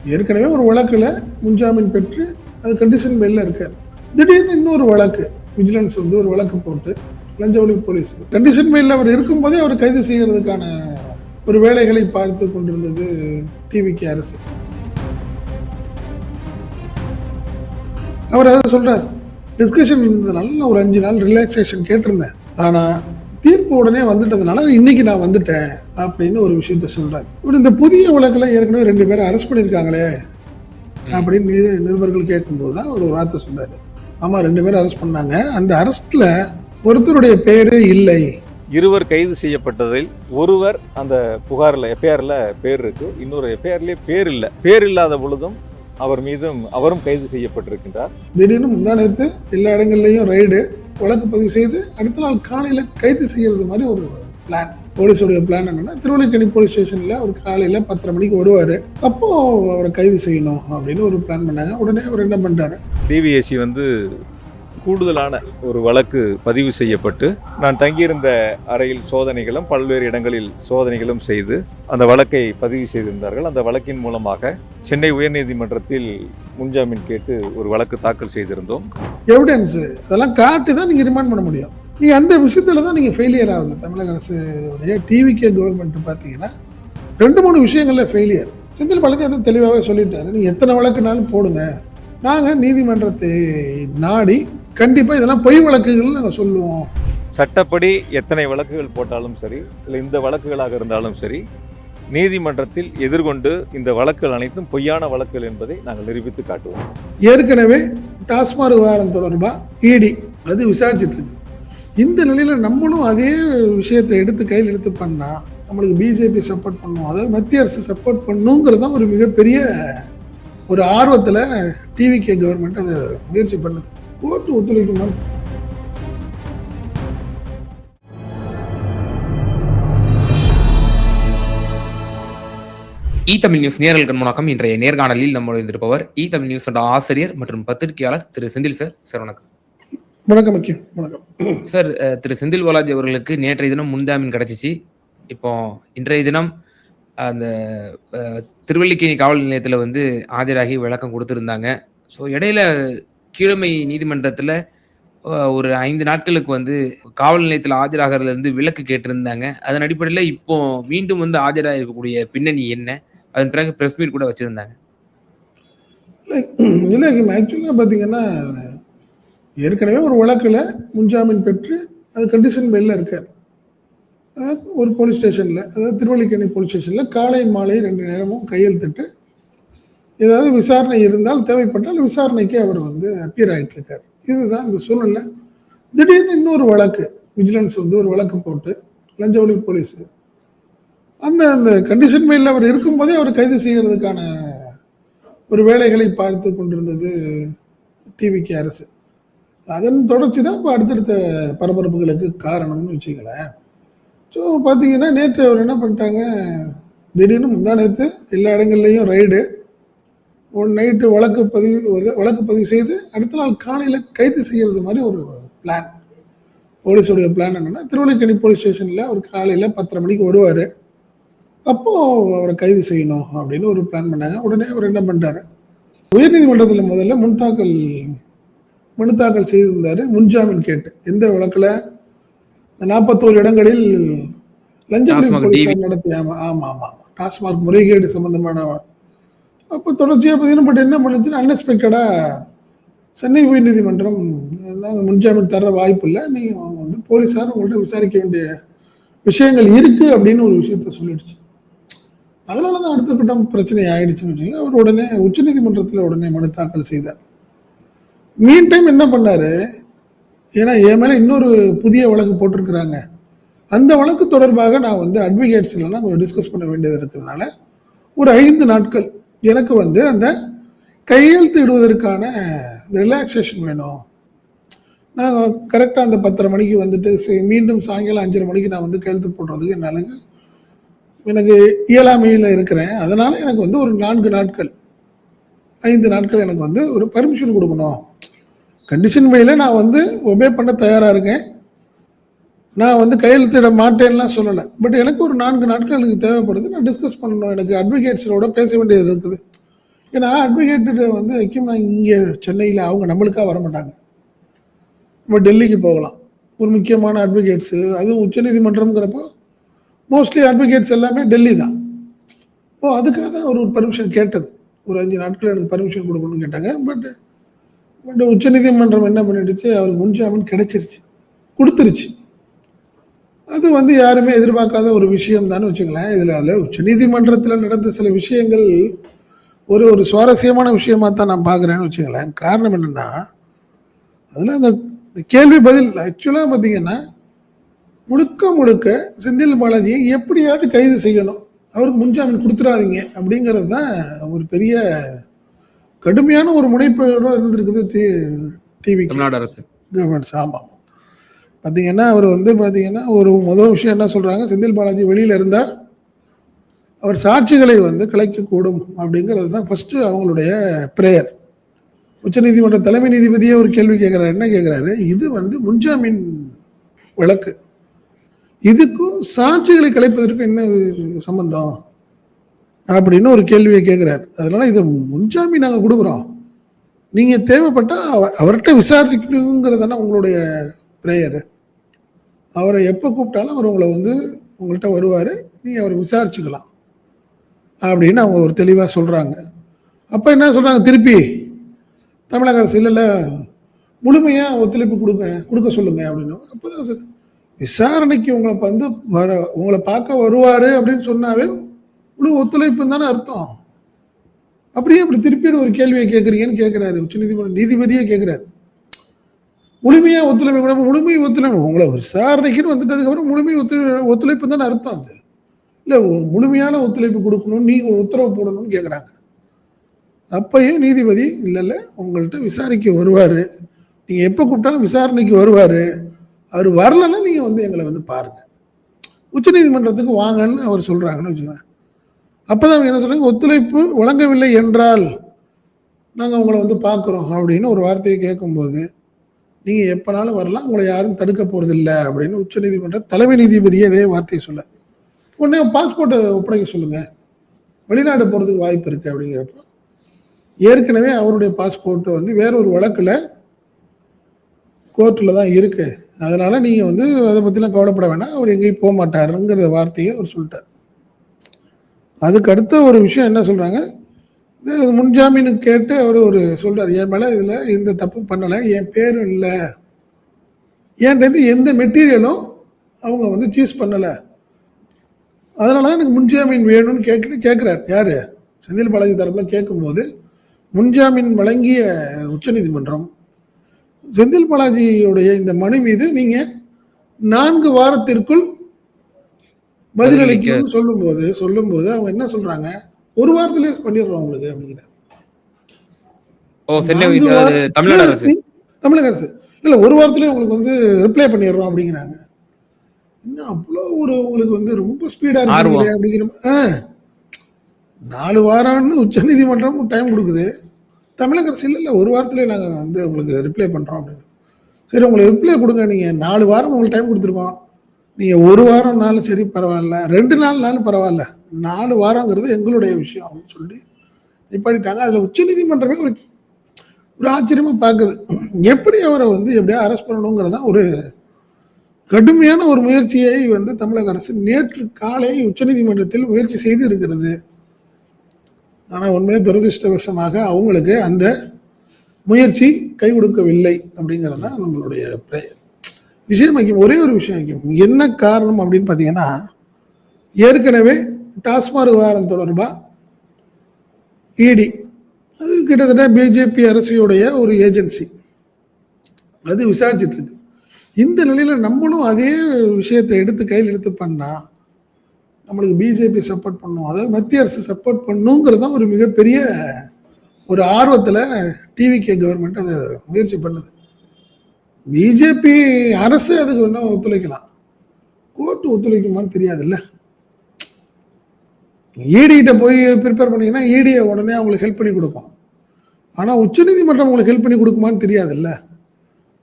ஏற்கனவே ஒரு வழக்கில் முன்ஜாமீன் பெற்று அது கண்டிஷன் பெயிலில் இருக்கார். திடீர்னு இன்னொரு வழக்கு விஜிலன்ஸ் வந்து ஒரு வழக்கு போட்டு லஞ்ச ஒழிப்பு போலீஸ் கண்டிஷன் பெயிலில் அவர் இருக்கும்போதே அவர் கைது செய்யறதுக்கான ஒரு வேலைகளை பார்த்து கொண்டிருந்தது டிவிகே அரசு. அவர் அதை சொல்றார், டிஸ்கஷன் இருந்ததுனால ஒரு 5 நாள் ரிலாக்ஸேஷன் கேட்டிருந்தேன், ஆனா தீர்ப்பு உடனே வந்துட்டதுனால இன்னைக்கு நான் வந்துட்டேன் அப்படின்னு ஒரு விஷயத்த சொல்றாரு. இந்த புதிய வழக்குல ஏற்கனவே 2 பேரை அரெஸ்ட் பண்ணியிருக்காங்களே அப்படின்னு நிருபர்கள் கேட்கும்போது தான் ஒரு வார்த்தை சொன்னாரு. ஆமா, 2 பேரும் அரெஸ்ட் பண்ணாங்க, அந்த அரெஸ்ட்ல ஒருத்தருடைய பேரே இல்லை. இருவர் கைது செய்யப்பட்டதில் ஒருவர் அந்த புகார்ல எஃப்ஐஆர்ல பேர் இருக்கு, இன்னொரு எஃப்ஐஆர்லயே பேர் இல்லை. பேர் இல்லாத பொழுதும் அவர் மீதும் அவரும் கைது செய்யப்பட்டிருக்கின்றார். திடீர்னு முந்தானத்து எல்லா இடங்கள்லையும் ரைடு வழக்கு பதிவு செய்து அடுத்த நாள் காலையில கைது செய்யறது மாதிரி ஒரு பிளான். போலீஸோடைய பிளான் என்னன்னா, திருவள்ளிக்கேணி போலீஸ் ஸ்டேஷன்ல அவர் காலையில 10:30 மணிக்கு வருவாரு, அப்போ அவரை கைது செய்யணும் அப்படின்னு ஒரு பிளான் பண்ணாங்க. உடனே அவர் என்ன பண்ணிட்டாரு, டிவிஎஸ்சி வந்து கூடுதலான ஒரு வழக்கு பதிவு செய்யப்பட்டு நான் தங்கியிருந்த அறையில் சோதனைகளும் பல்வேறு இடங்களில் சோதனைகளும் செய்து அந்த வழக்கை பதிவு செய்திருந்தார்கள். அந்த வழக்கின் மூலமாக சென்னை உயர்நீதிமன்றத்தில் முன்ஜாமீன் கேட்டு ஒரு வழக்கு தாக்கல் செய்திருந்தோம். எவிடன்ஸ் அதெல்லாம் காட்டி தான் நீங்க ரிமாண்ட் பண்ண முடியும். நீங்க அந்த விஷயத்துல தான் நீங்க ஃபெயிலியர் ஆகுது. தமிழக அரசுடைய டிவிகே கவர்மெண்ட் பாத்தீங்கன்னா 2-3 விஷயங்கள்ல ஃபெயிலியர். செந்தில் பாலாஜி அதை தெளிவாகவே சொல்லிட்டாரு, நீங்க எத்தனை வழக்குனாலும் போடுங்க, நாங்க நீதிமன்றத்தை நாடி கண்டிப்பா இதெல்லாம் பொய் வழக்குகள் நாங்கள் சொல்லுவோம். சட்டப்படி எத்தனை வழக்குகள் போட்டாலும் சரி, இல்லை இந்த வழக்குகளாக இருந்தாலும் சரி, நீதிமன்றத்தில் எதிர்கொண்டு இந்த வழக்குகள் அனைத்தும் பொய்யான வழக்குகள் என்பதை நாங்கள் நிரூபித்து காட்டுவோம். ஏற்கனவே டாஸ்மாக் விவகாரம் தொடர்பா இடி அது விசாரிச்சுட்டு இருக்கு. இந்த நிலையில நம்மளும் அதே விஷயத்தை எடுத்து கையில் எடுத்து பண்ணா நம்மளுக்கு பிஜேபி சப்போர்ட் பண்ணும், அதாவது மத்திய அரசு சப்போர்ட் பண்ணுங்கிறது தான் ஒரு மிகப்பெரிய ஒரு ஆர்வத்துல டிவிகே கவர்மெண்ட் அதை முயற்சி பண்ணுது. கோர்ட்டு ஒத்துழைக்குமா? தமிழ் நியூஸ் நேயர்களுக்கு வணக்கம். இன்றைய நேர்காணலில் நம்முடைய இருப்பவர் தமிழ் நியூஸ் ஆசிரியர் மற்றும் பத்திரிகையாளர் திரு செந்தில் சார். சார் வணக்கம். வணக்கம். வணக்கம் சார். திரு செந்தில் பாலாஜி அவர்களுக்கு நேற்றைய தினம் முன்ஜாமீன் கிடைச்சிச்சு. இப்போ இன்றைய தினம் அந்த திருவல்லிக்கேணி காவல் நிலையத்தில் வந்து ஆஜராகி விளக்கம் கொடுத்துருந்தாங்க. ஸோ இடையில கீழமை நீதிமன்றத்தில் ஒரு 5 நாட்களுக்கு வந்து காவல் நிலையத்தில் ஆஜராகிறதுலேருந்து விலக்கு கேட்டிருந்தாங்க. அதன் அடிப்படையில் இப்போ மீண்டும் வந்து ஆஜராக இருக்கக்கூடிய பின்னணி என்ன? அதன் பிறகு ப்ரெஸ் மீட் கூட வச்சுருந்தாங்க. இல்லை, ஆக்சுவலாக பார்த்தீங்கன்னா ஏற்கனவே ஒரு வழக்கில் முன்ஜாமீன் பெற்று அது கண்டிஷன் பெயிலில் இருக்கார். ஒரு போலீஸ் ஸ்டேஷனில், அதாவது திருவல்லிக்கேணி போலீஸ் ஸ்டேஷனில் காலை மாலை 2 நேரமும் கையெழுத்திட்டு ஏதாவது விசாரணை இருந்தால் தேவைப்பட்டால் விசாரணைக்கு அவர் வந்து அப்பியர் ஆகிட்டு இருக்கார். இதுதான் இந்த சூழ்நிலை. திடீர்னு இன்னொரு வழக்கு விஜிலன்ஸ் வந்து ஒரு வழக்கு போட்டு லஞ்ச ஒழிப்பு போலீஸ் அந்த கண்டிஷன் பெயிலில் அவர் இருக்கும்போதே அவர் கைது செய்யறதுக்கான ஒரு வேலைகளை பார்த்து கொண்டிருந்தது டிவிகே அரசு. அதன் தொடர்ச்சி தான் இப்போ அடுத்தடுத்த பரபரப்புகளுக்கு காரணம்னு வச்சுக்கலேன். ஸோ பார்த்தீங்கன்னா நேற்று அவர் என்ன பண்ணிட்டாங்க, திடீர்னு முந்தானத்து எல்லா இடங்கள்லையும் ரைடு, நைட்டு வழக்கு பதிவு செய்து அடுத்த நாள் காலையில் கைது செய்யறது மாதிரி ஒரு பிளான். போலீஸோடைய பிளான் என்னன்னா, திருவள்ளிக்கேணி போலீஸ் ஸ்டேஷனில் அவர் காலையில் 10:30 மணிக்கு வருவார், அப்போ அவரை கைது செய்யணும் அப்படின்னு ஒரு பிளான் பண்ணாங்க. உடனே அவர் என்ன பண்ணிட்டாரு, உயர்நீதிமன்றத்தில் முதல்ல மனு தாக்கல் செய்திருந்தாரு முன்ஜாமீன் கேட்டு. எந்த வழக்கில்? 41 இடங்களில் லஞ்ச ஒழிப்பு போலீசார் நடத்திய டாஸ்மாக் முறைகேடு சம்பந்தமான. அப்போ தொடர்ச்சியாக பார்த்தீங்கன்னா என்ன பண்ணுச்சுன்னா, அன்எக்ஸ்பெக்டடா சென்னை உயர்நீதிமன்றம் முன்ஜாமீன் தர வாய்ப்பு இல்லை, நீங்கள் வந்து போலீஸார் உங்கள்கிட்ட விசாரிக்க வேண்டிய விஷயங்கள் இருக்கு அப்படின்னு ஒரு விஷயத்த சொல்லிடுச்சு. அதனால தான் அடுத்த கட்டம் பிரச்சனை ஆயிடுச்சுன்னு வச்சுக்கோங்க. அவர் உடனே உச்சநீதிமன்றத்தில் உடனே மனு தாக்கல் செய்தார். மீன் டைம் என்ன பண்ணாரு, ஏன்னா என் மேலே இன்னொரு புதிய வழக்கு போட்டிருக்கிறாங்க, அந்த வழக்கு தொடர்பாக நான் வந்து அட்வொகேட்ஸ்லாம் கொஞ்சம் டிஸ்கஸ் பண்ண வேண்டியது இருக்கிறதுனால ஒரு 5 நாட்கள் எனக்கு வந்து அந்த கையெழுத்து இடுவதற்கான ரிலாக்ஸேஷன் வேணும். நான் கரெக்டாக அந்த 10:30 மணிக்கு வந்துட்டு மீண்டும் சாயங்காலம் 5:30 மணிக்கு நான் வந்து கையெழுத்து போடுறதுக்கு எனக்கு இயலாமையில் இருக்கிறேன். அதனால எனக்கு வந்து ஒரு 4 நாட்கள் 5 நாட்கள் எனக்கு வந்து ஒரு பர்மிஷன் கொடுக்கணும். கண்டிஷன் பெயில நான் வந்து ஒபே பண்ண தயாராக இருக்கேன், நான் வந்து கையெழுத்திட மாட்டேன்லாம் சொல்லலை. பட் எனக்கு ஒரு 4 நாட்கள் எனக்கு தேவைப்படுது, நான் டிஸ்கஸ் பண்ணணும், எனக்கு அட்வொகேட்ஸோட பேச வேண்டியது இருக்குது. ஏன்னா அட்வொகேட்டு வந்து வைக்கும் இங்கே சென்னையில் அவங்க நம்மளுக்காக வர மாட்டாங்க. நம்ம டெல்லிக்கு போகலாம். ஒரு முக்கியமான அட்வொகேட்ஸு, அதுவும் உச்சநீதிமன்றம்ங்கிறப்போ மோஸ்ட்லி அட்வொகேட்ஸ் எல்லாமே டெல்லி தான். அதுக்காக தான் ஒரு பர்மிஷன் கேட்டது. ஒரு 5 நாட்கள் எனக்கு பர்மிஷன் கொடுக்கணும்னு கேட்டாங்க. பட் உச்சநீதிமன்றம் என்ன பண்ணிடுச்சு, அவருக்கு முன்ஜாமீன் கிடைச்சிருச்சு, கொடுத்துருச்சு. அது வந்து யாருமே எதிர்பார்க்காத ஒரு விஷயம் தான் வச்சுங்களேன். அதில் உச்சநீதிமன்றத்தில் நடந்த சில விஷயங்கள் ஒரு சுவாரஸ்யமான விஷயமா தான் நான் பார்க்குறேன்னு வச்சுங்களேன். காரணம் என்னென்னா, அதில் அந்த கேள்வி பதில் ஆக்சுவலாக பார்த்தீங்கன்னா முழுக்க முழுக்க செந்தில் பாலாஜியை எப்படியாவது கைது செய்யணும், அவருக்கு முன்ஜாமீன் கொடுத்துடாதீங்க அப்படிங்கிறது தான் ஒரு பெரிய கடுமையான ஒரு முனைப்போடு இருந்திருக்குது டிவி தமிழ்நாடு அரசு கவர்மெண்ட்ஸ். ஆமாம், பார்த்தீங்கன்னா அவர் வந்து பார்த்தீங்கன்னா ஒரு முதல் விஷயம் என்ன சொல்கிறாங்க, செந்தில் பாலாஜி வெளியில் இருந்தால் அவர் சாட்சிகளை வந்து கலைக்கக்கூடும் அப்படிங்கிறது தான் ஃபஸ்ட்டு அவங்களுடைய ப்ரேயர். உச்சநீதிமன்ற தலைமை நீதிபதியே ஒரு கேள்வி கேட்குறாரு. என்ன கேட்குறாரு, இது வந்து முன்ஜாமீன் வழக்கு, இதுக்கும் சாட்சிகளை கலைப்பதற்கு என்ன சம்பந்தம் அப்படின்னு ஒரு கேள்வியை கேட்குறாரு. அதனால இது முன்ஜாமீன் நாங்கள் கொடுக்குறோம், நீங்கள் தேவைப்பட்டால் அவர்கிட்ட விசாரிக்கணுங்கிறதான உங்களுடைய ப்ரேயரு. அவரை எப்போ கூப்பிட்டாலும் அவர் உங்களை வந்து உங்கள்கிட்ட வருவார், நீங்கள் அவரை விசாரிச்சுக்கலாம் அப்படின்னு அவங்க ஒரு தெளிவாக சொல்கிறாங்க. அப்போ என்ன சொல்கிறாங்க, திருப்பி தமிழக அரசு இல்லை முழுமையாக ஒத்துழைப்பு கொடுக்க சொல்லுங்க அப்படின்னு. அப்போ தான் விசாரணைக்கு உங்களை வந்து உங்களை பார்க்க வருவார் அப்படின்னு சொன்னாவே முழு ஒத்துழைப்புன்னு தானே அர்த்தம். அப்படியே அப்படி திருப்பி ஒரு கேள்வியை கேட்குறீங்கன்னு கேட்குறாரு உச்சநீதிமன்ற நீதிபதியே கேட்குறாரு. முழுமையாக ஒத்துழைப்பு கூட முழுமை ஒத்துழைப்பு உங்களை விசாரணைக்குன்னு வந்துட்டதுக்கப்புறம் முழுமை ஒத்துழைப்பு தானே அர்த்தம். அது இல்லை முழுமையான ஒத்துழைப்பு கொடுக்கணும், நீங்கள் உத்தரவு போடணும்னு கேட்குறாங்க. அப்பையும் நீதிபதி இல்லை உங்கள்கிட்ட விசாரிக்க வருவார், நீங்கள் எப்போ கூப்பிட்டாலும் விசாரணைக்கு வருவார், அவர் வரலன்னா நீங்கள் வந்து எங்களை வந்து பாருங்கள், உச்சநீதிமன்றத்துக்கு வாங்கன்னு அவர் சொல்கிறாங்கன்னு வச்சுக்கோங்க. அப்போ தான் என்ன சொல்கிறாங்க, ஒத்துழைப்பு வழங்கவில்லை என்றால் நாங்கள் உங்களை வந்து பார்க்குறோம் அப்படின்னு ஒரு வார்த்தையை கேட்கும்போது நீங்கள் எப்போனாலும் வரலாம், உங்களை யாரும் தடுக்க போகிறதில்லை அப்படின்னு உச்சநீதிமன்ற தலைமை நீதிபதியே அதே வார்த்தையை சொல்ல. உடனே பாஸ்போர்ட்டை ஒப்படைக்க சொல்லுங்கள், வெளிநாடு போகிறதுக்கு வாய்ப்பு இருக்குது அப்படிங்கிறப்போ ஏற்கனவே அவருடைய பாஸ்போர்ட்டு வந்து வேற ஒரு வழக்கில் கோர்ட்டில் தான் இருக்குது, அதனால் நீங்கள் வந்து அதை பற்றிலாம் கவலைப்பட வேணாம், அவர் எங்கேயும் போக மாட்டாருங்கிற வார்த்தையை அவர் சொல்லிட்டார். அதுக்கு அடுத்த ஒரு விஷயம் என்ன சொல்கிறாங்க, முன்ஜாமீனு கேட்டு அவர் ஒரு சொல்கிறார், என் மேலே இதில் எந்த தப்பும் பண்ணலை, என் பேரும் இல்லை, ஏன்ட்டு எந்த மெட்டீரியலும் அவங்க வந்து சீஸ் பண்ணலை, அதனால தான் எனக்கு முன்ஜாமீன் வேணும்னு கேட்குறாரு. யார், செந்தில் பாலாஜி தரப்பில் கேட்கும்போது முன்ஜாமீன் வழங்கிய உச்சநீதிமன்றம் செந்தில் பாலாஜியுடைய இந்த மனு மீது நீங்கள் 4 வாரத்திற்குள் பதிலளிக்கணும்னு சொல்லும்போது அவங்க என்ன சொல்றாங்க, 1 வாரத்திலே பண்ணிடுறோம் உங்களுக்கு அப்படிங்கிறார். தமிழக அரசு இல்லை 1 வாரத்திலே உங்களுக்கு வந்து ரிப்ளை பண்ணிடுறோம் அப்படிங்கிறாங்க. இன்னும் அவ்வளோ உங்களுக்கு வந்து ரொம்ப ஸ்பீடா இருக்கு அப்படிங்கிற 4 வாரம்னு உச்சநீதிமன்றம் டைம் கொடுக்குது, தமிழக அரசு இல்லை 1 வாரத்திலே நாங்கள் வந்து உங்களுக்கு ரிப்ளை பண்ணுறோம் அப்படின்னு. சரி உங்களுக்கு ரிப்ளை கொடுங்க, நீங்கள் 4 வாரம் உங்களுக்கு டைம் கொடுத்துருக்கோம், நீங்கள் 1 வாரம்னாலும் சரி பரவாயில்ல, 2 நாள்னாலும் பரவாயில்ல, 4 வாரங்கிறது எங்களுடைய விஷயம் அப்படின்னு சொல்லி நிப்பாட்டிட்டாங்க. அதில் உச்சநீதிமன்றமே ஒரு ஆச்சரியமாக பார்க்குது, எப்படி அவரை வந்து எப்படியா அரெஸ்ட் பண்ணணுங்கிறதான் ஒரு கடுமையான ஒரு முயற்சியை வந்து தமிழக அரசு நேற்று காலை உச்சநீதிமன்றத்தில் முயற்சி செய்து இருக்கிறது. ஆனால் உண்மையிலே துரதிருஷ்டவசமாக அவங்களுக்கு அந்த முயற்சி கை கொடுக்கவில்லை அப்படிங்கிறது தான் நம்மளுடைய விஷயம். ஒரே ஒரு விஷயம், என்ன காரணம் அப்படின்னு பார்த்தீங்கன்னா, ஏற்கனவே டாஸ்மாக் விவகாரம் தொடர்பாக இடி அது கிட்டத்தட்ட பிஜேபி அரசியுடைய ஒரு ஏஜென்சி அது விசாரிச்சுட்டு இருக்கு. இந்த நிலையில் நம்மளும் அதே விஷயத்தை கையில் எடுத்து பண்ணால் நம்மளுக்கு பிஜேபி சப்போர்ட் பண்ணும், அதாவது மத்திய அரசு சப்போர்ட் பண்ணுங்கிறது தான் ஒரு மிகப்பெரிய ஒரு ஆர்வத்தில் டிவிகே கவர்மெண்ட் அதை முயற்சி பண்ணுது. பிஜேபி அரசு அதுக்கு இன்னும் ஒத்துழைக்கலாம், கோர்ட்டு ஒத்துழைக்குமான்னு தெரியாதுல்ல. ஈடிகிட்ட போய் ப்ரிப்பேர் பண்ணிங்கன்னா ஈடியை உடனே அவங்களுக்கு ஹெல்ப் பண்ணி கொடுக்கும், ஆனால் உச்சநீதிமன்றம் உங்களுக்கு ஹெல்ப் பண்ணி கொடுக்குமான்னு தெரியாதுல்ல.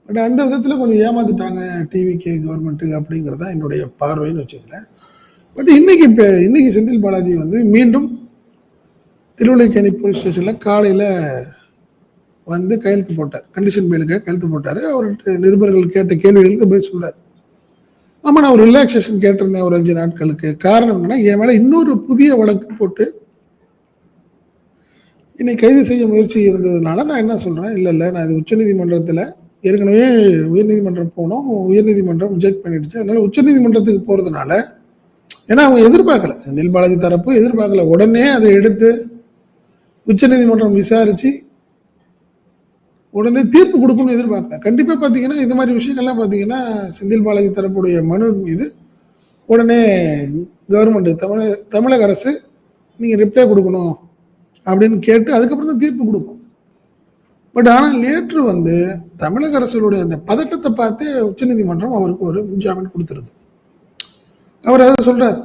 பட் அந்த விதத்தில் கொஞ்சம் ஏமாந்துட்டாங்க டிவிகே கவர்மெண்ட்டு அப்படிங்கிறது தான் என்னுடைய பார்வைன்னு வச்சுக்கல. பட் இன்னைக்கு செந்தில் பாலாஜி வந்து மீண்டும் திருவல்லிக்கேணி போலீஸ் ஸ்டேஷனில் காலையில் வந்து கையெழுத்து போட்டார். கண்டிஷன் பெயிலுக்கு கையெழுத்து போட்டார். அவர்கிட்ட நிருபர்கள் கேட்ட கேள்விகளுக்கு பதில் சொல்றார். ஆமாம், நான் ஒரு ரிலாக்ஸேஷன் கேட்டிருந்தேன் ஒரு 5 நாட்களுக்கு. காரணம் என்னன்னா, என் மேலே இன்னொரு புதிய வழக்கு போட்டு என்னை கைது செய்ய முயற்சி இருந்ததுனால நான் என்ன சொல்கிறேன், இல்லை நான் இது உச்சநீதிமன்றத்தில் ஏற்கனவே உயர்நீதிமன்றம் போனோம், உயர்நீதிமன்றம் ரிஜெக்ட் பண்ணிடுச்சு. அதனால உச்சநீதிமன்றத்துக்கு போகிறதுனால, ஏன்னா அவங்க எதிர்பார்க்கல, செந்தில் பாலாஜி தரப்பு எதிர்பார்க்கல, உடனே அதை எடுத்து உச்சநீதிமன்றம் விசாரித்து உடனே தீர்ப்பு கொடுக்கணும்னு எதிர்பார்க்கல. கண்டிப்பாக பார்த்தீங்கன்னா இது மாதிரி விஷயங்கள்லாம் பார்த்தீங்கன்னா செந்தில் பாலாஜி தரப்புடைய மனு மீது உடனே கவர்மெண்ட் தமிழக அரசு நீங்கள் ரிப்ளை கொடுக்கணும் அப்படின்னு கேட்டு அதுக்கப்புறம் தான் தீர்ப்பு கொடுக்கும். பட் ஆனால் நேற்று வந்து தமிழக அரசுடைய அந்த பதட்டத்தை பார்த்து உச்சநீதிமன்றம் அவருக்கு ஒரு முன்ஜாமீன் கொடுத்துருது. அவர் அதை சொல்கிறார்,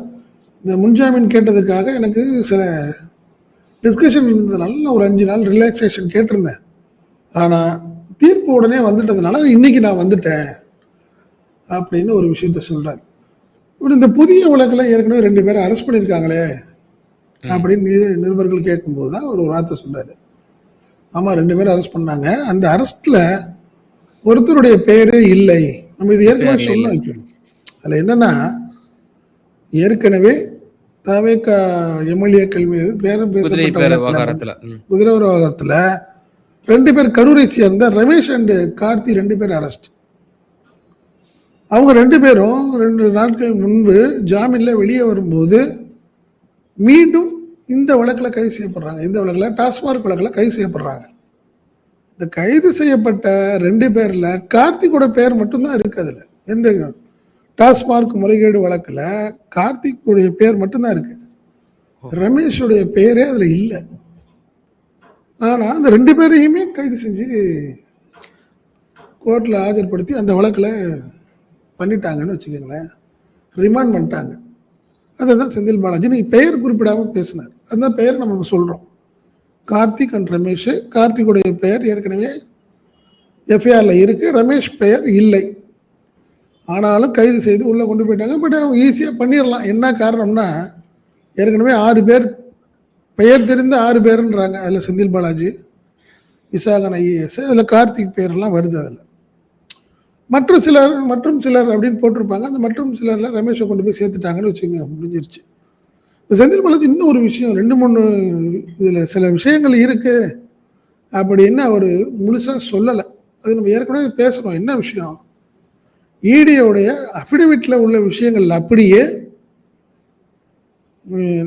இந்த முன்ஜாமீன் கேட்டதுக்காக எனக்கு சில டிஸ்கஷன் இருந்ததுனால நான் ஒரு 5 நாள் ரிலாக்ஸேஷன் கேட்டிருந்தேன். ஆனால் தீர்ப்பு உடனே வந்துட்டதுனால இன்னைக்கு நான் வந்துட்டேன் அப்படின்னு ஒரு விஷயத்த சொல்கிறார். இந்த புதிய வழக்கில் ஏற்கனவே 2 பேரை அரெஸ்ட் பண்ணியிருக்காங்களே அப்படின்னு நிருபர்கள் கேட்கும்போது தான் ஒரு வார்த்தை சொல்றாரு. ஆமாம், 2 பேரும் அரெஸ்ட் பண்ணாங்க. அந்த அரெஸ்ட்ல ஒருத்தருடைய பேரே இல்லை. நம்ம இது ஏற்கனவே சொல்ல வைக்கணும். அதில் என்னன்னா, ஏற்கனவே தவேகா எம்எல்ஏக்கள் மீது பேரம் பேசப்பட்ட குதிரை விவகாரத்தில் 2 பேர் கரூரை சேர்ந்த ரமேஷ் அண்ட் கார்த்தி 2 பேர் அரெஸ்ட். அவங்க 2 பேரும் 2 நாட்கள் முன்பு ஜாமீன்ல வெளியே வரும்போது மீண்டும் இந்த வழக்கில் கைது செய்யப்படுறாங்க. இந்த வழக்கில் டாஸ்மார்க் வழக்கில் கைது செய்யப்படுறாங்க. இந்த கைது செய்யப்பட்ட 2 பேர்ல கார்த்திகோட பேர் மட்டும்தான் இருக்கு. அதுல எந்த டாஸ்மார்க் முறைகேடு வழக்கில் கார்த்திக்குடைய பேர் மட்டும்தான் இருக்கு. ரமேஷுடைய பேரே அதுல இல்லை. ஆனா அந்த 2 பேரையுமே கைது செஞ்சு கோர்ட்ல ஆஜர்படுத்தி அந்த வழக்கில் பண்ணிட்டாங்கன்னு வச்சுக்கோங்களேன், ரிமாண்ட் பண்ணிட்டாங்க. அதுதான் செந்தில் பாலாஜி நீங்க பெயர் குறிப்பிடாம பேசினார். அந்த பெயர் நம்ம சொல்றோம், கார்த்திக் அண்ட் ரமேஷ். கார்த்திக்குடைய பெயர் ஏற்கனவே எஃப்ஐஆர்ல இருக்கு, ரமேஷ் பெயர் இல்லை. ஆனாலும் கைது செய்து உள்ள கொண்டு போயிட்டாங்க. பட் அவங்க ஈஸியா பண்ணிடலாம். என்ன காரணம்னா, ஏற்கனவே 6 பேர் பெயர் தெரிந்த 6 பேருன்றாங்க. அதில் செந்தில் பாலாஜி, விசாகன் ஐஏஎஸ், அதில் கார்த்திக் பேரெல்லாம் வருது. அதில் மற்றும் சிலர் அப்படின்னு போட்டிருப்பாங்க. அந்த மற்றும் சிலரில் ரமேஷை கொண்டு போய் சேர்த்துட்டாங்கன்னு வச்சுங்க, முடிஞ்சிருச்சு. இப்போ செந்தில் பாலாஜி இன்னும் ஒரு விஷயம், 2-3 இதில் சில விஷயங்கள் இருக்கு அப்படின்னு அவர் முழுசாக சொல்லலை. அது நம்ம ஏற்கனவே பேசணும். என்ன விஷயம், ஈடியோடைய அஃபிடவிட்டில் உள்ள விஷயங்கள் அப்படியே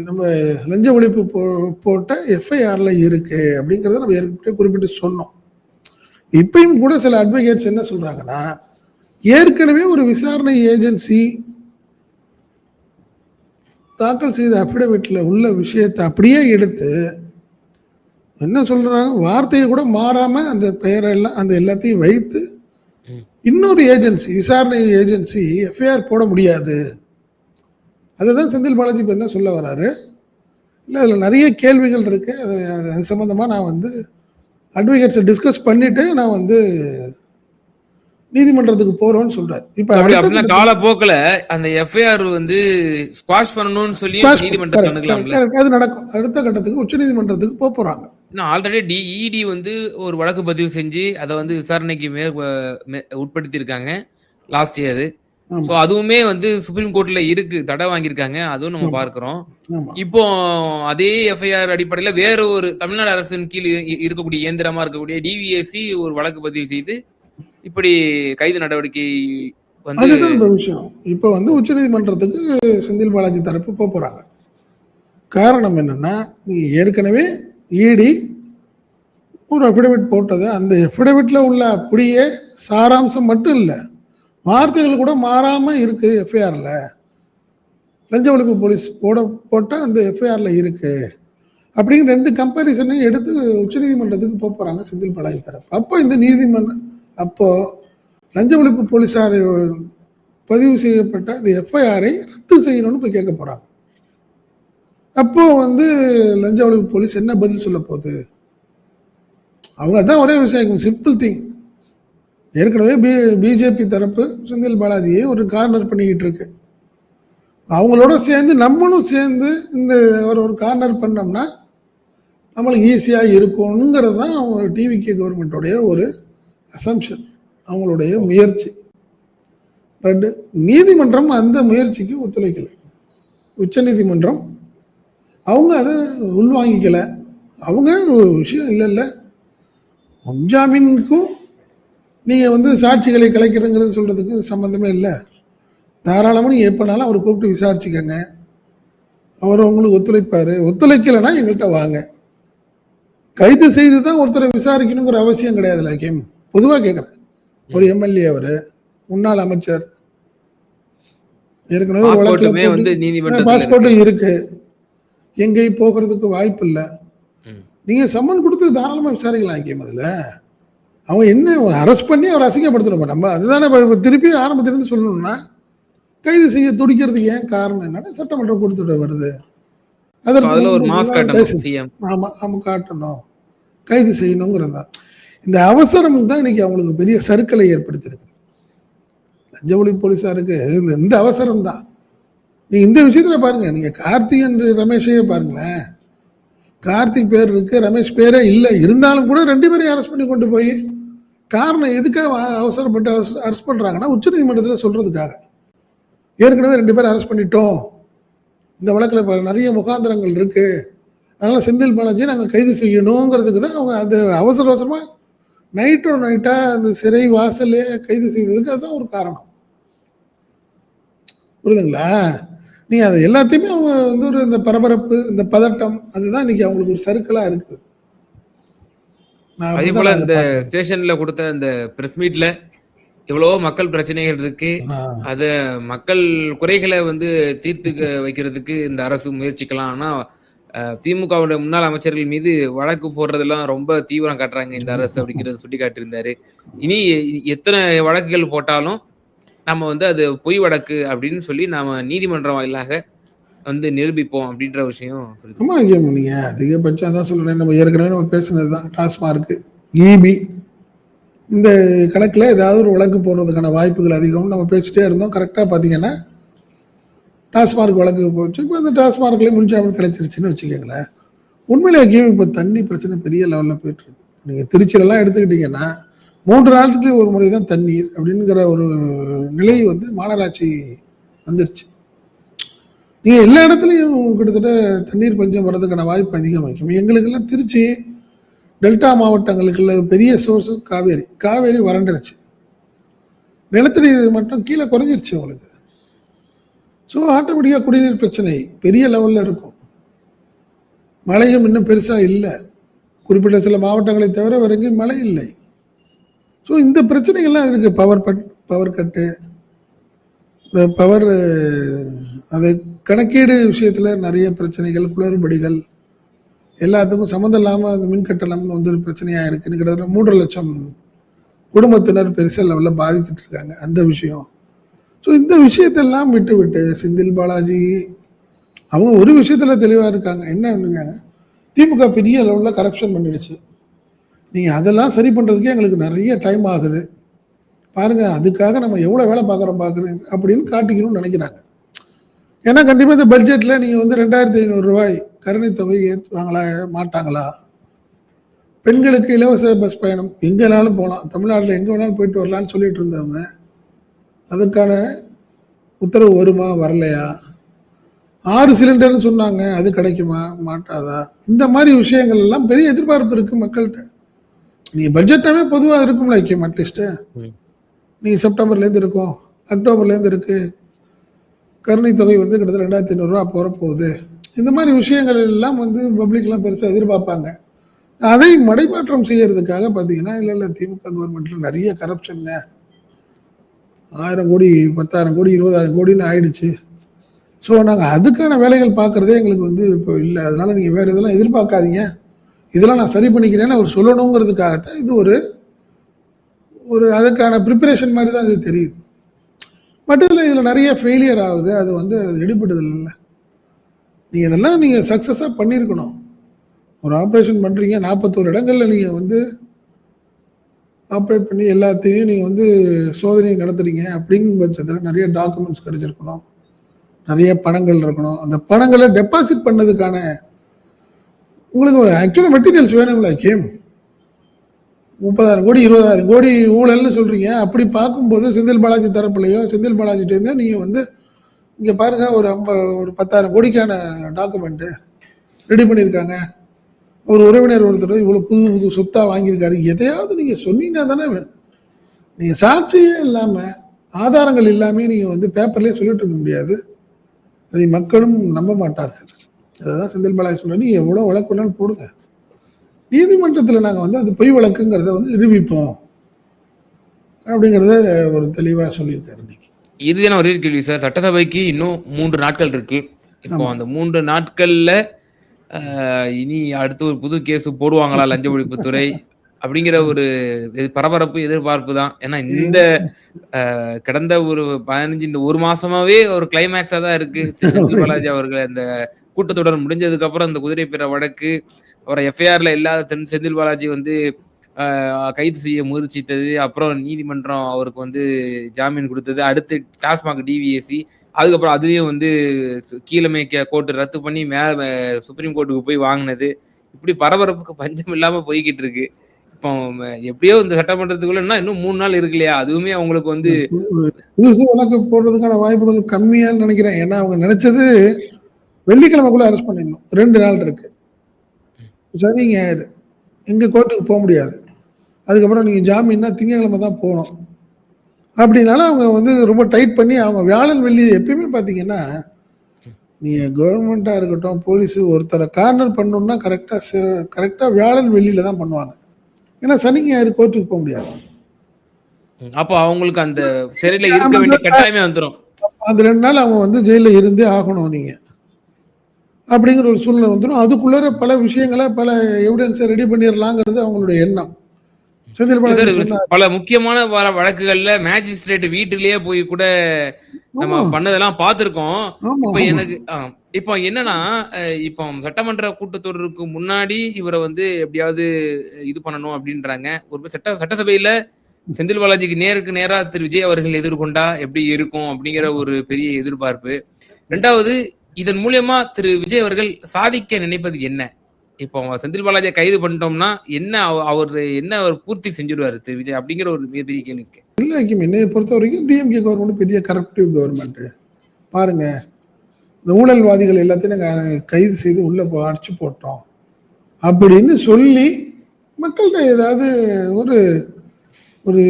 நம்ம லஞ்ச ஒழிப்பு போட்ட எஃப்ஐஆர்ல இருக்கு அப்படிங்கிறத நம்ம ஏற்கனவே குறிப்பிட்டு சொன்னோம். இப்பயும் கூட சில அட்வொகேட்ஸ் என்ன சொல்றாங்கன்னா, ஏற்கனவே ஒரு விசாரணை ஏஜென்சி தாக்கல் செய்த அஃபிடவிட்ல உள்ள விஷயத்தை அப்படியே எடுத்து என்ன சொல்றாங்க, வார்த்தையை கூட மாறாம அந்த பெயரெல்லாம் அந்த எல்லாத்தையும் வைத்து இன்னொரு ஏஜென்சி, விசாரணை ஏஜென்சி எஃப்ஐஆர் போட முடியாது. அதுதான் செந்தில் பாலாஜி இப்போ என்ன சொல்ல வராரு. இல்லை, அதில் நிறைய கேள்விகள் இருக்கு. அது சம்மந்தமாக நான் வந்து அட்வொகேட்ஸை டிஸ்கஸ் பண்ணிட்டு நான் வந்து நீதிமன்றத்துக்கு போறோம்னு சொல்றாரு. இப்ப காலப்போக்கில் அந்த எஃப்ஐஆர் வந்து ஸ்குவாஷ் பண்ணணும்னு சொல்லி நீதிமன்றம் அது நடக்கும். அடுத்த கட்டத்துக்கு உச்ச நீதிமன்றத்துக்கு போறாங்க. ஆல்ரெடி இடி வந்து ஒரு வழக்கு பதிவு செஞ்சு அதை வந்து விசாரணைக்கு உட்படுத்தி இருக்காங்க லாஸ்ட் இயர். ஸோ அதுவுமே வந்து சுப்ரீம் கோர்ட்ல இருக்கு, தடை வாங்கியிருக்காங்க. அதுவும் நம்ம பார்க்கிறோம். இப்போ அதே எஃப்ஐஆர் அடிப்படையில வேற ஒரு தமிழ்நாடு அரசின் கீழ் இருக்கக்கூடிய இயந்திரமா இருக்கக்கூடிய டிவிஎஸ்சி ஒரு வழக்கு பதிவு செய்து இப்படி கைது நடவடிக்கை வந்து விஷயம். இப்போ வந்து உச்ச நீதிமன்றத்துக்கு செந்தில் பாலாஜி தரப்பு போறாங்க. காரணம் என்னன்னா, நீ ஏற்கனவே இடி ஒரு அஃபிடவிட் போட்டது, அந்த அஃபிடவிட்ல உள்ள அப்படியே சாராம்சம் மட்டும் இல்லை, வார்த்தைகள் கூட மாறாம இருக்கு எஃப்ஐஆர்ல. லஞ்ச ஒழிப்பு போலீஸ் போட்ட அந்த எஃப்ஐஆர்ல இருக்கு அப்படிங்கிற 2 கம்பேரிசனையும் எடுத்து உச்சநீதிமன்றத்துக்கு போறாங்க செந்தில் பாலாஜி தரப்பு. அப்போ இந்த நீதிமன்றம் அப்போ லஞ்ச ஒழிப்பு போலீஸார் பதிவு செய்யப்பட்ட அந்த எஃப்ஐஆரை ரத்து செய்யணும்னு போய் கேட்க போறாங்க. அப்போ வந்து லஞ்ச ஒழிப்பு போலீஸ் என்ன பதில் சொல்ல போகுது? அவங்க அதான் ஒரே விஷயம், சிம்பிள் திங். ஏற்கனவே பிஜேபி தரப்பு செந்தில் பாலாஜியை ஒரு கார்னர் பண்ணிக்கிட்டு இருக்கு. அவங்களோட சேர்ந்து நம்மளும் சேர்ந்து இந்த ஒரு கார்னர் பண்ணோம்னா நம்மளுக்கு ஈஸியாக இருக்கும்ங்கிறது தான் அவங்க டிவிகே கவர்மெண்ட்டோடைய ஒரு அசம்ஷன், அவங்களுடைய முயற்சி. பட் நீதிமன்றம் அந்த முயற்சிக்கு ஒத்துழைக்கலை. உச்சநீதிமன்றம் அவங்க அதை உள்வாங்கிக்கலை. அவங்க விஷயம் இல்லை முன்ஜாமீனுக்கும் நீங்கள் வந்து சாட்சிகளை கலைக்கிறதுங்கிறது சொல்கிறதுக்கு சம்மந்தமே இல்லை. தாராளமாக நீங்கள் எப்போனாலும் அவரை கூப்பிட்டு விசாரிச்சுக்கங்க, அவர் உங்களுக்கு ஒத்துழைப்பார். ஒத்துழைக்கலைன்னா எங்கள்கிட்ட வாங்க. கைது செய்து தான் ஒருத்தரை விசாரிக்கணுங்கிற அவசியம் கிடையாது. ஹக்கீம், பொதுவாக கேட்குறேன். ஒரு எம்எல்ஏ, அவர் முன்னாள் அமைச்சர், ஏற்கனவே பாஸ்போர்ட்டும் இருக்கு, எங்கேயும் போகிறதுக்கு வாய்ப்பு இல்லை. நீங்கள் சம்மன் கொடுத்து தாராளமாக விசாரிக்கலாம் ஹக்கீம். அதில் அவங்க என்ன அரெஸ்ட் பண்ணி அவர் அசிங்கப்படுத்தணும். நம்ம அதுதானே திருப்பி ஆரம்பத்திலிருந்து சொல்லணும்னா, கைது செய்ய துடிக்கிறதுக்கு ஏன் காரணம் என்னன்னா சட்டமன்றம் கொடுத்துட்டு வருது, ஆமாம் காட்டணும், கைது செய்யணுங்கிறது தான். இந்த அவசரம் தான் இன்னைக்கு அவங்களுக்கு பெரிய சறுக்கலை ஏற்படுத்தியிருக்கு. லஞ்ச ஒழிப்பு போலீஸாருக்கு இந்த அவசரம் தான். நீங்க இந்த விஷயத்துல பாருங்க, நீங்க கார்த்திக் என்று ரமேஷையே பாருங்களேன். கார்த்திக் பேர் இருக்கு, ரமேஷ் பேரே இல்லை. இருந்தாலும் கூட 2 பேரையும் அரெஸ்ட் பண்ணி கொண்டு போய், காரணம் எதுக்காக அவசரப்பட்டு அரெஸ்ட் பண்றாங்கன்னா உச்சநீதிமன்றத்தில் சொல்றதுக்காக. ஏற்கனவே 2 பேர் அரெஸ்ட் பண்ணிட்டோம், இந்த வழக்கில் நிறைய முகாந்திரங்கள் இருக்கு, அதனால செந்தில் பாலாஜியை நாங்கள் கைது செய்யணுங்கிறதுக்கு தான் அவங்க அது அவசரமாக நைட்டோட நைட்டாக அந்த சிறை வாசலே கைது செய்ததுக்கு அதுதான் ஒரு காரணம். புரியுதுங்களா? நீங்கள் அதை எல்லாத்தையுமே அவங்க வந்து ஒரு இந்த பரபரப்பு, இந்த பதட்டம், அதுதான் இன்னைக்கு அவங்களுக்கு ஒரு சறுக்கலாக இருக்குது. அதே போல இந்த ஸ்டேஷன்ல கொடுத்த இந்த பிரஸ் மீட்ல எவ்வளவோ மக்கள் பிரச்சனைகள் இருக்கு. அத மக்கள் குறைகளை வந்து தீர்த்து வைக்கிறதுக்கு இந்த அரசு முயற்சிக்கலாம். ஆனா திமுகவுடைய முன்னாள் அமைச்சர்கள் மீது வழக்கு போடுறதெல்லாம் ரொம்ப தீவிரம் காட்டுறாங்க இந்த அரசு அப்படிங்கிறத சுட்டி காட்டியிருந்தாரு. இனி எத்தனை வழக்குகள் போட்டாலும் நம்ம வந்து அது பொய் வழக்கு அப்படின்னு சொல்லி நாம நீதிமன்றம் வாயிலாக வந்து நிரூபிப்போம் அப்படின்ற விஷயம் சொல்லி. நீங்க அதிகபட்சம் தான் சொல்றேன். நம்ம ஏற்கனவே நம்ம பேசுனதுதான். டாஸ்மார்க், இபி இந்த கணக்கில் ஏதாவது ஒரு வழக்கு போடுறதுக்கான வாய்ப்புகள் அதிகம். நம்ம பேசிட்டே இருந்தோம். கரெக்டாக பார்த்தீங்கன்னா டாஸ்மார்க் வழக்கு போச்சு. இப்போ அந்த டாஸ்மார்க்லேயே முன்ஜாமீன் கிடைச்சிருச்சுன்னு வச்சுக்கோங்களேன். உண்மையிலேயே இப்போ தண்ணி பிரச்சனை பெரிய லெவலில் போயிட்டுருக்கு. நீங்கள் திருச்சியிலலாம் எடுத்துக்கிட்டிங்கன்னா 3 நாளுக்கு ஒரு முறை தான் தண்ணீர் அப்படிங்கிற ஒரு நிலை வந்து மாநகராட்சி வந்துருச்சு. நீங்கள் எல்லா இடத்துலையும் கிட்டத்தட்ட தண்ணீர் பஞ்சம் வர்றதுக்கான வாய்ப்பு அதிகமாகும். எங்களுக்கெல்லாம் திருச்சி டெல்டா மாவட்டங்களுக்குள்ள பெரிய சோர்ஸ் காவேரி வறண்டுருச்சு. நிலத்தடி மட்டும் கீழே குறைஞ்சிருச்சு உங்களுக்கு. ஸோ ஆட்டோமேட்டிக்காக குடிநீர் பிரச்சனை பெரிய லெவலில் இருக்கும். மழையும் இன்னும் பெருசாக இல்லை. குறிப்பிட்ட சில மாவட்டங்களை தவிர வேற எங்கேயும் மழை இல்லை. ஸோ இந்த பிரச்சனைகள்லாம் இருக்குது. பவர் கட்டு, இந்த பவர் அது கணக்கீடு விஷயத்தில் நிறைய பிரச்சனைகள், குளறுபடிகள், எல்லாத்துக்கும் சம்மந்தம் இல்லாமல் அந்த மின் கட்டணம் வந்து ஒரு பிரச்சனையாக இருக்குன்னு கிட்டத்தட்ட 3 லட்சம் குடும்பத்தினர் பெருசாக லெவலில் பாதிக்கிட்டு இருக்காங்க அந்த விஷயம். ஸோ இந்த விஷயத்தெல்லாம் விட்டு செந்தில் பாலாஜி அவங்க ஒரு விஷயத்தில் தெளிவாக இருக்காங்க. என்ன திமுக பெரிய லெவலில் கரப்ஷன் பண்ணிடுச்சு. நீங்கள் அதெல்லாம் சரி பண்ணுறதுக்கே எங்களுக்கு நிறைய டைம் ஆகுது பாருங்கள், அதுக்காக நம்ம எவ்வளோ வேலை பார்க்குறோம் அப்படின்னு காட்டிக்கணும்னு நினைக்கிறாங்க. ஏன்னா கண்டிப்பாக இந்த பட்ஜெட்டில் நீங்கள் வந்து 2500 ரூபாய் கருணை தொகை ஏற்றுவாங்களா மாட்டாங்களா? பெண்களுக்கு இலவச பஸ் பயணம் எங்கேனாலும் போகலாம், தமிழ்நாட்டில் எங்கே வேணாலும் போயிட்டு வரலான்னு சொல்லிட்டு இருந்தவங்க, அதுக்கான உத்தரவு வருமா வரலையா? 6 சிலிண்டர்னு சொன்னாங்க, அது கிடைக்குமா மாட்டாதா? இந்த மாதிரி விஷயங்கள் எல்லாம் பெரிய எதிர்பார்ப்பு இருக்குது மக்கள்கிட்ட. நீங்கள் பட்ஜெட்டாவே பொதுவாக இருக்கும்ல ஐக்கியம். அட்லீஸ்ட்டு நீங்கள் செப்டம்பர்லேருந்து இருக்கும், அக்டோபர்லேருந்து இருக்குது, கருணை தொகை வந்து கிட்டத்தட்ட 2500 ரூபா போகிறப்போகுது. இந்த மாதிரி விஷயங்கள் எல்லாம் வந்து பப்ளிக்லாம் பெருசாக எதிர்பார்ப்பாங்க. அதை மடைமாற்றம் செய்யறதுக்காக பார்த்தீங்கன்னா இல்லை திமுக கவர்மெண்ட்டில் நிறைய கரப்ஷனுங்க, 1000 கோடி 10,000 கோடி 20,000 கோடின்னு ஆயிடுச்சு. ஸோ நாங்கள் அதுக்கான வேலைகள் பார்க்குறதே எங்களுக்கு வந்து இப்போ இல்லை. அதனால நீங்கள் வேறு இதெல்லாம் எதிர்பார்க்காதீங்க, இதெல்லாம் நான் சரி பண்ணிக்கிறேன்னு அவர் சொல்லணுங்கிறதுக்காகத்தான் இது ஒரு அதுக்கான ப்ரிப்பரேஷன் மாதிரி தான் இது தெரியுது. பட் இதில் நிறைய ஃபெயிலியர் ஆகுது. அது வந்து அது எடுபடுதல் இல்லை. நீங்கள் இதெல்லாம் நீங்கள் சக்ஸஸாக பண்ணியிருக்கணும். ஒரு ஆப்ரேஷன் பண்ணுறீங்க, 41 இடங்களில் நீங்கள் வந்து ஆப்ரேட் பண்ணி எல்லாத்தையும் நீங்கள் வந்து சோதனை நடத்துறீங்க. அப்படிங்கும் பட்சத்தில் நிறைய டாக்குமெண்ட்ஸ் கிடைச்சிருக்கணும், நிறைய பணங்கள் இருக்கணும். அந்த பணங்களை டெபாசிட் பண்ணதுக்கான உங்களுக்கு ஆக்சுவலாக மெட்டீரியல்ஸ் வேணும்ல கேம் 30,000 கோடி 20,000 கோடி ஊழல்னு சொல்றீங்க. அப்படி பார்க்கும்போது செந்தில் பாலாஜி தரப்புலையோ செந்தில் பாலாஜிட்டேருந்தோ நீங்கள் வந்து இங்கே பாருங்க ஒரு 10,000 கோடிக்கான டாக்குமெண்ட்டு ரெடி பண்ணியிருக்காங்க. ஒரு உறவினர் ஒருத்தர் இவ்வளோ புது புது சொத்தாக வாங்கியிருக்காரு. எதையாவது நீங்கள் சொன்னீங்கன்னா தானே நீங்கள் சாட்சியே இல்லாமல் ஆதாரங்கள் இல்லாமல் நீங்கள் வந்து பேப்பர்லேயே சொல்லிட்டு இருக்க முடியாது. அதை மக்களும் நம்ப மாட்டார்கள். அதுதான் செந்தில் பாலாஜி சொல்கிறேன். நீங்கள் எவ்வளோ வழக்கு வேணாலும் போடுங்க, நீதிமன்றத்தில் நாங்கள் வந்து அது பொய் வழக்குங்கிறத வந்து நிரூபிப்போம் அப்படிங்கிறத ஒரு தெளிவாக சொல்லியிருக்காரு. இன்னைக்கு இதுதான் ஒரே கேள்வி சார். சட்டசபைக்கு இன்னும் 3 நாட்கள் இருக்கு. இப்போ அந்த 3 நாட்கள்ல இனி அடுத்து ஒரு புது கேஸ் போடுவாங்களா லஞ்ச ஒழிப்புத்துறை அப்படிங்கிற ஒரு பரபரப்பு எதிர்பார்ப்பு தான். ஏன்னா இந்த கடந்த ஒரு 15 இந்த ஒரு மாசமாவே ஒரு கிளைமேக்ஸா தான் இருக்கு. செந்தில் பாலாஜி அவர்கள் அந்த கூட்டத்தொடர் முடிஞ்சதுக்கு அப்புறம் இந்த குதிரை பேர வழக்கு, அப்புறம் எஃப்ஐஆர்ல இல்லாத செந்தில் பாலாஜி வந்து கைது செய்ய முயற்சித்தது, அப்புறம் நீதிமன்றம் அவருக்கு வந்து ஜாமீன் கொடுத்தது, அடுத்து டாஸ்மாக் டிவிஎஸ்சி, அதுக்கப்புறம் அதுலயும் வந்து கீழமை கோர்ட்டு ரத்து பண்ணி மேல சுப்ரீம் கோர்ட்டுக்கு போய் வாங்கினது, இப்படி பரபரப்புக்கு பஞ்சம் இல்லாம போய்கிட்டு இருக்கு. இப்போ எப்படியோ இந்த சட்டமன்றத்துக்குள்ள இன்னும் 3 நாள் இருக்கு இல்லையா, அதுவுமே அவங்களுக்கு வந்து புதுசு வழக்கு போடுறதுக்கான வாய்ப்புகள் கம்மியான்னு நினைக்கிறேன். ஏன்னா அவங்க நினைச்சது வெள்ளிக்கிழமைக்குள்ள அரெஸ்ட் பண்ணிடணும். 2 நாள் இருக்கு, சனி ஞாயிறு எங்க கோர்ட்டுக்கு போக முடியாது. அதுக்கப்புறம் நீங்க ஜாமீன்னா திங்கக்கிழமை தான் போகணும். அப்படின்னால அவங்க வந்து ரொம்ப டைட் பண்ணி அவங்க வியாழன் வெள்ளி எப்பயுமே பார்த்தீங்கன்னா நீங்க கவர்மெண்டா இருக்கட்டும் போலீஸ் ஒருத்தரை கார்னர் பண்ணணும்னா கரெக்டா வியாழன் வெள்ளியில தான் பண்ணுவாங்க. ஏன்னா சனி ஞாயிறு கோர்ட்டுக்கு போக முடியாது. அப்போ அவங்களுக்கு அந்த சிறையில இருக்க வேண்டிய கட்டாயமே வந்துடும். அந்த 2 நாள் அவங்க வந்து ஜெயில இருந்தே ஆகணும் நீங்க அப்படிங்கிற ஒரு சூழ்நிலை வந்துடும். அதுக்குள்ளார பல விஷயங்களை பல எவிடன்ஸை ரெடி பண்ணிடலாங்கிறது அவங்களுடைய எண்ணம். பல முக்கியமான வழக்குகள்ல மேஜிஸ்ட்ரேட் வீட்டிலேயே போய் கூட நம்ம பண்ணதெல்லாம் பார்த்திருக்கோம். இப்ப எனக்கு இப்போ என்னன்னா, இப்போ சட்டமன்ற கூட்டத்தொடருக்கு முன்னாடி இவரை வந்து எப்படியாவது இது பண்ணணும் அப்படின்றாங்க. ஒரு சட்டசபையில செந்தில் பாலாஜிக்கு நேருக்கு நேரா திரு விஜய் அவர்கள் எதிர்கொண்டா எப்படி இருக்கும் அப்படிங்கிற ஒரு பெரிய எதிர்பார்ப்பு. 2வது, இதன் மூலியமா திரு விஜய் அவர்கள் சாதிக்க நினைப்பது என்ன? இப்போ செந்தில் பாலாஜியை கைது பண்ணிட்டோம்னா என்ன அவர் பூர்த்தி செஞ்சிருவாரு திரு விஜய் அப்படிங்கிற ஒரு மிகப்பெரிய கேள்வி இருக்கு. இல்லை, என்னை பொறுத்த வரைக்கும் டிஎம்கே கவர்மெண்ட் பெரிய கரப்டிவ் கவர்மெண்ட். பாருங்க, இந்த ஊழல்வாதிகள் எல்லாத்தையும் நாங்கள் கைது செய்து உள்ள அடிச்சு போட்டோம் அப்படின்னு சொல்லி மக்கள்கிட்ட ஏதாவது ஒரு ஒரு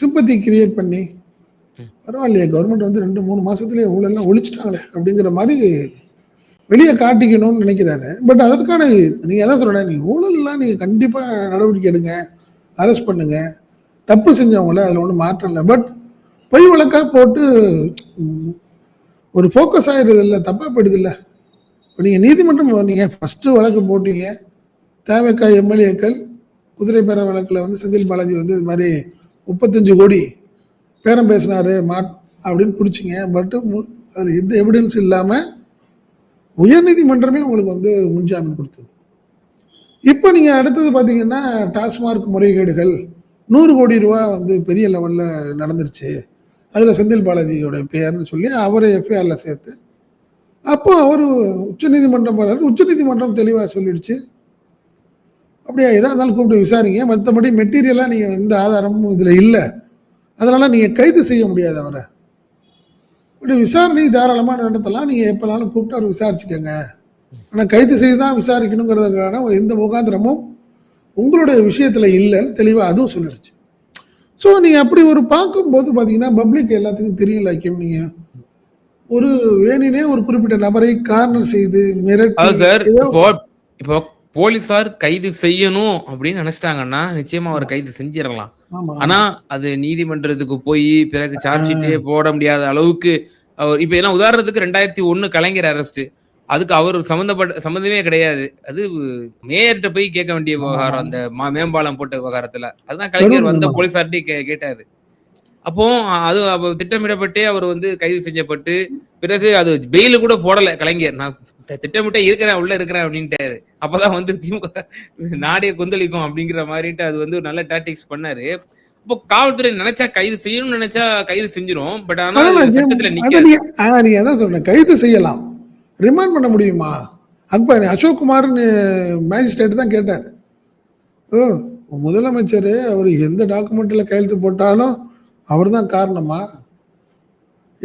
சிம்பத்தி கிரியேட் பண்ணி பரவாயில்லையே கவர்மெண்ட் வந்து 2-3 மாசத்துலேயே ஊழல்லாம் ஒழிச்சிட்டாங்களே அப்படிங்கிற மாதிரி வெளியே காட்டிக்கணும்னு நினைக்கிறாரு. பட் அதற்கான நீங்க எதாவது சொல்றேன், நீங்க ஊழல்லாம் நீங்க கண்டிப்பா நடவடிக்கை எடுங்க, அரெஸ்ட் பண்ணுங்க, தப்பு செஞ்சவங்கள அதில் ஒன்றும் மாற்றம் இல்லை. பட் பொய் வழக்கா போட்டு ஒரு ஃபோக்கஸ் ஆகிடுது இல்லை, தப்பா போயிடுது இல்லை. இப்போ நீங்கள் நீதிமன்றம் நீங்கள் ஃபஸ்ட்டு வழக்கு போட்டீங்க, தேவைக்கா எம்எல்ஏக்கள் குதிரை பேர வழக்கில் வந்து செந்தில் பாலாஜி வந்து இது மாதிரி 35 கோடி பேரம் பேசினாரு அப்படின்னு பிடிச்சிங்க. பட்டு அதில் எந்த எவிடன்ஸ் இல்லாமல் உயர்நீதிமன்றமே உங்களுக்கு வந்து முன்ஜாமீன் கொடுத்தது. இப்போ நீங்கள் அடுத்தது பார்த்தீங்கன்னா டாஸ்மார்க் முறைகேடுகள் 100 கோடி ரூபா வந்து பெரிய லெவலில் நடந்துருச்சு, அதில் செந்தில் பாலாஜியோட பேர்னு சொல்லி அவரை எஃப்ஐஆரில் சேர்த்து அப்போ அவர் உச்சநீதிமன்றம் போகிறாரு. உச்சநீதிமன்றம் தெளிவாக சொல்லிடுச்சு, அப்படியா எதாக இருந்தாலும் கூப்பிட்டு விசாரிங்க, மற்றபடி மெட்டீரியலாக நீங்கள் எந்த ஆதாரமும் இதில் இல்லை, அதனால் நீங்கள் கைது செய்ய முடியாது அவரை. இப்படி விசாரணை தாராளமாக நடத்தலாம், நீங்கள் எப்போனாலும் கூப்பிட்டு அவர் விசாரிச்சுக்கோங்க, ஆனால் கைது செய்து தான் விசாரிக்கணுங்கிறதுக்கான எந்த முகாந்திரமும் உங்களுடைய விஷயத்தில் இல்லைன்னு தெளிவாக அதுவும் சொல்லிடுச்சு. ஸோ நீங்கள் அப்படி ஒரு பார்க்கும்போது பார்த்தீங்கன்னா பப்ளிக் எல்லாத்துக்கும் தெரியல. நீங்கள் ஒரு வேணினே ஒரு குறிப்பிட்ட நபரை கார்னர் செய்து மிரட்டி இப்போ போலீசார் கைது செய்யணும் அப்படின்னு நினைச்சிட்டாங்கன்னா நிச்சயமா அவர் கைது செஞ்சிடலாம். ஆனா அது நீதிமன்றத்துக்கு போய் பிறகு சார்ஜ் ஷீட்டே போட முடியாத அளவுக்கு அவர் இப்ப ஏன்னா உதாரணத்துக்கு 2001 கலைஞர் அரெஸ்ட், அதுக்கு அவர் சம்பந்தமே கிடையாது, அது மேயர்கிட்ட போய் கேட்க வேண்டிய விவகாரம், அந்த மேம்பாலம் போட்ட விவகாரத்துல. அதுதான் கலைஞர் வந்த போலீசார்ட்டே கேட்டாரு. அப்போ அது திட்டமிடப்பட்டே அவர் வந்து கைது செய்யப்பட்டு பிறகு அது பெயிலு கூட போடல கலைஞர், நான் திட்டமிட்டே இருக்கிறேன் உள்ள இருக்கிறேன் அப்படின்ட்டாரு. அப்பதான் வந்து திமுக நாடே கொந்தளிக்கும் அப்படிங்கிற மாதிரிட்டு அது வந்து ஒரு நல்ல டாக்டிக்ஸ் பண்ணாரு. இப்போ காவல்துறை நினைச்சா கைது செய்யணும்னு நினைச்சா கைது செஞ்சிரும். பட் ஆனா சட்டத்துல நீங்க அதான் சொல்றேன், கைது செய்யலாம், ரிமாண்ட் பண்ண முடியுமா? அப்ப அசோக் குமார்னு மேஜிஸ்ட்ரேட் தான் கேட்டார். ஓ, முதலமைச்சர் அவர் எந்த டாக்குமெண்ட்ல கையெழுத்து போட்டாலும் அவர் தான் காரணமா?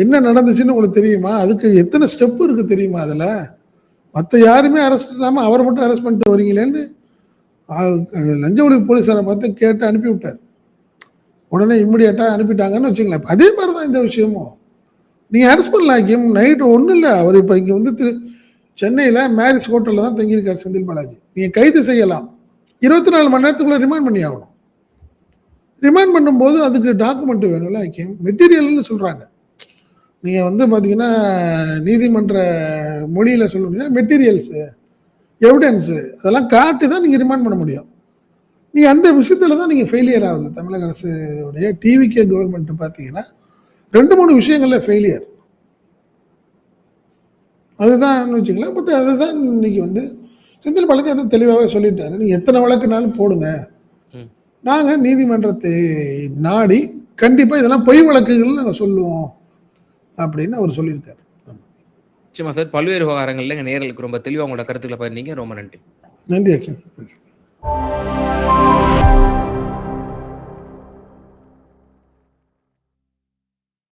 என்ன நடந்துச்சுன்னு உங்களுக்கு தெரியுமா? அதுக்கு எத்தனை ஸ்டெப் இருக்கு தெரியுமா? அதுல மற்ற யாருமே அரெஸ்ட் இல்லாம அவரை மட்டும் அரெஸ்ட் பண்ணிட்டு வரீங்களேன்னு லஞ்ச ஒழிப்பு போலீஸாரை பார்த்து கேட்டு அனுப்பி விட்டார். உடனே இம்மிடியட்டா அனுப்பிட்டாங்கன்னு வச்சுங்களேன். அதே மாதிரி தான் இந்த விஷயமும். நீங்க அரெஸ்ட் பண்ணலாம். நைட்டு ஒன்றும் இல்லை, அவர் இப்போ இங்கே வந்து சென்னையில் மேரிஸ் ஹோட்டலில் தான் தங்கியிருக்கார் செந்தில் பாலாஜி. நீங்கள் கைது செய்யலாம், 24 மணி நேரத்துக்குள்ள ரிமாண்ட் பண்ணி ஆகணும். ரிமாண்ட் பண்ணும்போது அதுக்கு டாக்குமெண்ட் வேணும்ல ஐக்கியம், மெட்டீரியல்னு சொல்கிறாங்க. நீங்கள் வந்து பார்த்தீங்கன்னா நீதிமன்ற மொழியில் சொல்லணும்னா மெட்டீரியல்ஸு, எவிடன்ஸு அதெல்லாம் காட்டி தான் நீங்கள் ரிமாண்ட் பண்ண முடியும். நீங்கள் அந்த விஷயத்தில் தான் நீங்கள் ஃபெயிலியர் ஆகுது. தமிழக அரசுடைய டிவிகே கவர்மெண்ட் பார்த்தீங்கன்னா 2-3 விஷயங்களில் ஃபெயிலியர். அதுதான் வச்சுக்கலாம். பட் அதுதான் இன்னைக்கு வந்து செந்தில் பாலாஜி அதை தெளிவாகவே சொல்லிட்டாரு. நீங்கள் எத்தனை வழக்குனாலும் போடுங்க, நாங்கள் நீதிமன்றத்தை நாடி கண்டிப்பாக இதெல்லாம் பொய் வழக்குகள் நாங்கள் சொல்லுவோம் அப்படின்னு அவர் சொல்லியிருக்காரு. நிச்சயமா சார், பல்வேறு விவகாரங்கள்ல எங்கள் நேயர்களுக்கு ரொம்ப தெளிவாக உங்களோட கருத்துக்களை பகிர்ந்தீங்க. ரொம்ப நன்றி. நன்றி அக்கியம்.